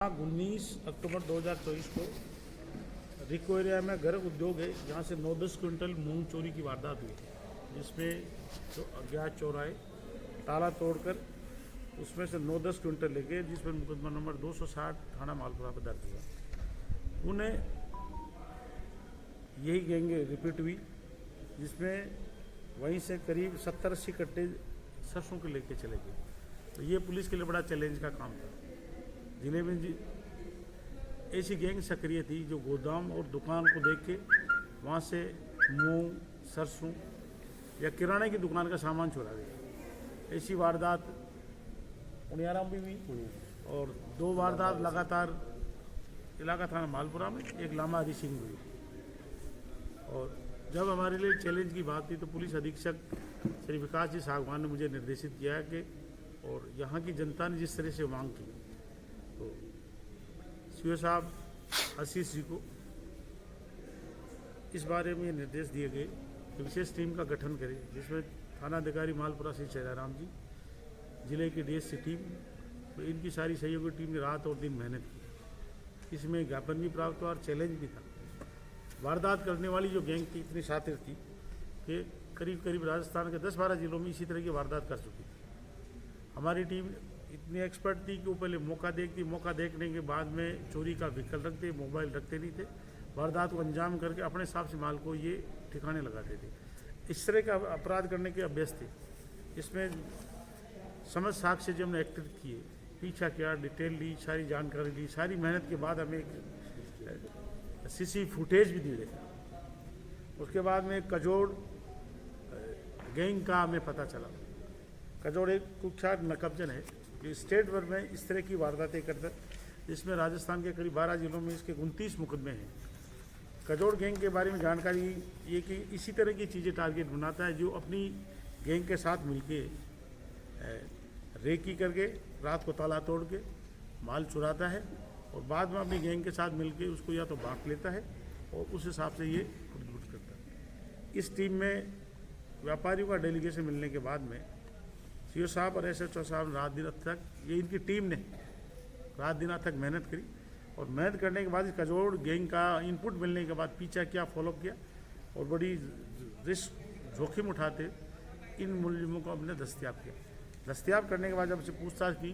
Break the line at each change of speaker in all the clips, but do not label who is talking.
19 अक्टूबर 2024 को रिको एरिया में घर उद्योग है जहाँ से 9-10 क्विंटल मूंग चोरी की वारदात हुई, जिसमें जो अज्ञात चोर आए ताला तोड़कर उसमें से 9-10 क्विंटल लेके, जिसमें मुकदमा नंबर 260 थाना मालपुरा पर दर्ज हुआ। उन्हें यही गैंग रिपीट हुई, जिसमें वहीं से करीब 70-80 कट्टे सरसों के लेके चले गए। तो ये पुलिस के लिए बड़ा चैलेंज का काम था। जिले में ऐसी गैंग सक्रिय थी जो गोदाम और दुकान को देख के वहाँ से मूंग, सरसों या किराने की दुकान का सामान चुरा गया। ऐसी वारदात उनियारा में भी हुई और 2 वारदात लगातार इलाका थाना मालपुरा में, एक लामा हरी सिंह हुई। और जब हमारे लिए चैलेंज की बात थी तो पुलिस अधीक्षक श्री विकास जी सागवान ने मुझे निर्देशित किया है कि और यहाँ की जनता ने जिस तरह से मांग की, तो सीओ साहब आशीष जी को इस बारे में निर्देश दिए गए कि विशेष टीम का गठन करें, जिसमें थाना अधिकारी मालपुरा श्री चैराराम जी, जिले की डीएससी टीम, तो इनकी सारी सहयोगी टीम ने रात और दिन मेहनत की। इसमें ज्ञापन भी प्राप्त हुआ और चैलेंज भी था। वारदात करने वाली जो गैंग थी इतनी शातिर थी कि करीब करीब राजस्थान के 10-12 जिलों में इसी तरह की वारदात कर चुकी थी। हमारी टीम इतनी एक्सपर्ट थी कि वो पहले मौका देखती, मौका देखने के बाद में चोरी का व्हीकल रखते, मोबाइल रखते नहीं थे, वारदात को अंजाम करके अपने हिसाब से माल को ये ठिकाने लगाते थे। इस तरह का अपराध करने के अभ्यस्त थे। इसमें समझ साक्ष्य जो हमने एक्टिव किए, पीछा किया, डिटेल ली, सारी जानकारी ली, सारी मेहनत के बाद हमें एक सीसी फुटेज भी दी। उसके बाद में कजोड़ गैंग का हमें पता चला। कजोड़ एक कुख्यात नकबजन है जो स्टेट भर में इस तरह की वारदातें करता है, जिसमें राजस्थान के करीब 12 जिलों में इसके 29 मुकदमे हैं। कजोड़ गैंग के बारे में जानकारी ये कि इसी तरह की चीज़ें टारगेट बनाता है, जो अपनी गैंग के साथ मिलके रेकी करके रात को ताला तोड़ के माल चुराता है और बाद में अपनी गैंग के साथ मिलके उसको या तो बांट लेता है और उस हिसाब से ये खुद करता है। इस टीम में व्यापारियों का डेलीगेशन मिलने के बाद में सीओ साहब और एसएचओ साहब रात दिन तक, ये इनकी टीम ने रात दिन तक मेहनत करी और मेहनत करने के बाद इस कजोड़ गैंग का इनपुट मिलने के बाद पीछा किया, फॉलो किया और बड़ी रिस्क जोखिम उठाते इन मुलजिमों को हमने दस्तयाब किया। दस्तयाब करने के बाद जब से पूछताछ की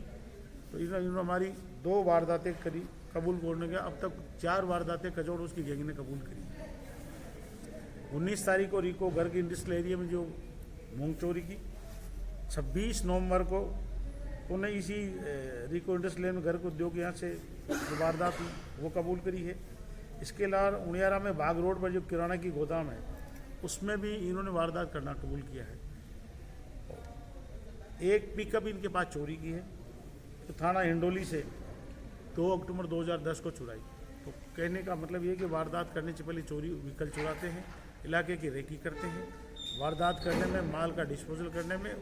तो इन्होंने हमारी 2 वारदातें करी, कबूल करने के अब तक 4 वारदातें कजोड़ उसकी गैंग ने कबूल करी। 19 तारीख को रिको घर के इंडस्ट्रियल एरिया में जो मूंग चोरी की, 26 नवंबर को उन्हें इसी रिको इंडस्ट्रियल में घर के उद्योग यहाँ से जो वारदात हुई वो कबूल करी है। इसके अलावा उनियारा में बाग रोड पर जो किराना की गोदाम है उसमें भी इन्होंने वारदात करना कबूल किया है। एक पिकअप इनके पास चोरी की है, तो थाना हिंडोली से 2 अक्टूबर 2010 को चुराई। तो कहने का मतलब ये कि वारदात करने से पहले चोरी व्हीकल चुराते हैं, इलाके की रेकी करते हैं, वारदात करने में, माल का डिस्पोजल करने में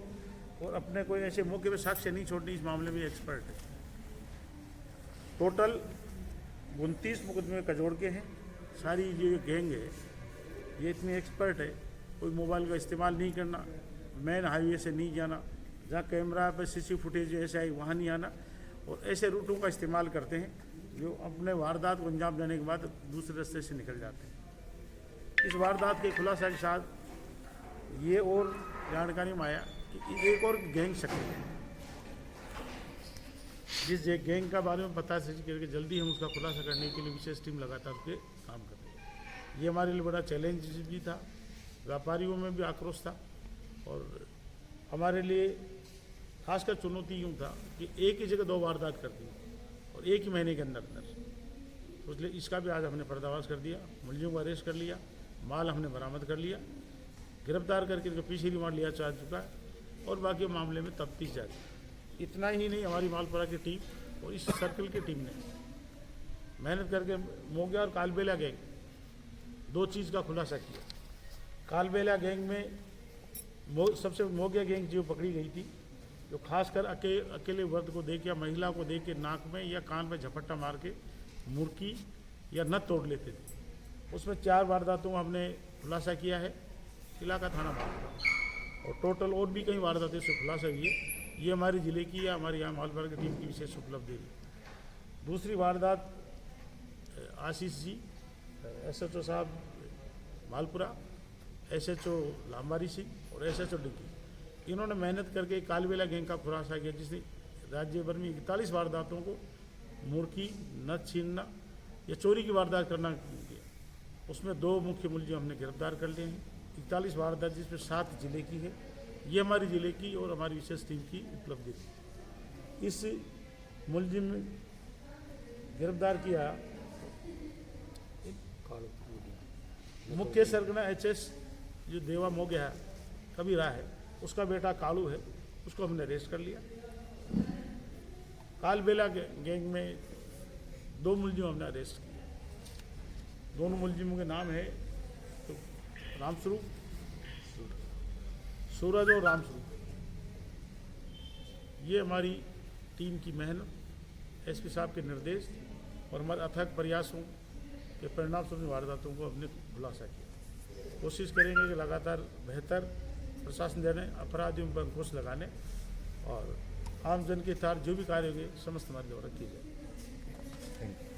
और अपने कोई ऐसे मौके पे साक्ष्य नहीं छोड़ने, इस मामले में एक्सपर्ट है। टोटल 29 मुकदमे कजोड़ के हैं। सारी ये गैंग है ये इतनी एक्सपर्ट है, कोई मोबाइल का इस्तेमाल नहीं करना, मेन हाईवे से नहीं जाना, जहाँ कैमरा पर सीसी फुटेज ऐसे आई वहाँ नहीं आना, और ऐसे रूटों का इस्तेमाल करते हैं जो अपने वारदात को अंजाम देने के बाद दूसरे रास्ते से निकल जाते हैं। इस वारदात के खुलासा के साथ ये और जानकारी में आया कि एक और गैंग सक्रिय है, जिस गैंग का बारे में पता चल करके जल्दी हम उसका खुलासा करने के लिए विशेष टीम लगातार उसके काम कर रही है। ये हमारे लिए बड़ा चैलेंज भी था, व्यापारियों में भी आक्रोश था और हमारे लिए खासकर चुनौती यूँ था कि एक ही जगह 2 वारदात कर दी और एक ही महीने के अंदर अंदर। इसलिए इसका भी आज हमने पर्दाफाश कर दिया, मुलजिमों को अरेस्ट कर लिया, माल हमने बरामद कर लिया, गिरफ्तार करके इनका पीछे रिमांड लिया जा चुका है और बाकी मामले में तफ्तीश जारी। इतना ही नहीं, हमारी मालपुरा की टीम और इस सर्कल की टीम ने मेहनत करके मोगिया और कालबेला गैंग 2 चीज़ का खुलासा किया। कालबेला गैंग में सबसे मोगिया गैंग जो पकड़ी गई थी, जो खासकर अकेले वर्द को देख या महिला को देख के नाक में या कान में झपट्टा मार के मुर्की या नथ तोड़ लेते थे। उसमें 4 वारदातों में हमने खुलासा किया है इलाका थाना मालपुरा, और टोटल और भी कई वारदातें से खुलासा हुई है। ये हमारे ज़िले की या हमारे यहाँ मालपुरा की टीम की विशेष उपलब्धि है। दूसरी वारदात आशीष जी SHO साहब मालपुरा, SHO लांबारी सिंह और SHO डिग्गी, इन्होंने मेहनत करके कालबेला गैंग का खुलासा किया जिसने राज्य भर में 41 वारदातों को मुर्गी नथ छीनना या चोरी की वारदात करना किया। उसमें 2 मुख्य मुलजिम हमने गिरफ्तार कर लिए हैं। 41 वारदात जिसमें 7 जिले की है। ये हमारी जिले की और हमारी विशेष टीम की उपलब्धि थी। इस मुलजिम गिरफ्तार किया मुख्य सरगना HS जो देवा मोगया कभी रहा है, उसका बेटा कालू है, उसको हमने अरेस्ट कर लिया। कालबेला गैंग में 2 मुलजिम हमने अरेस्ट किए। दोनों मुलजिमों के नाम है तो रामस्वरूप, सूरज और रामस्वरूप। ये हमारी टीम की मेहनत, SP साहब के निर्देश और हमारे अथक प्रयासों के परिणाम स्वरूप वारदातों को हमने खुलासा किया। कोशिश करेंगे कि लगातार बेहतर प्रशासन देने, अपराधियों पर अंकुश लगाने और आम जन के हित जो भी कार्य होंगे समस्त हमारे द्वारा किए जाए।
Thank you.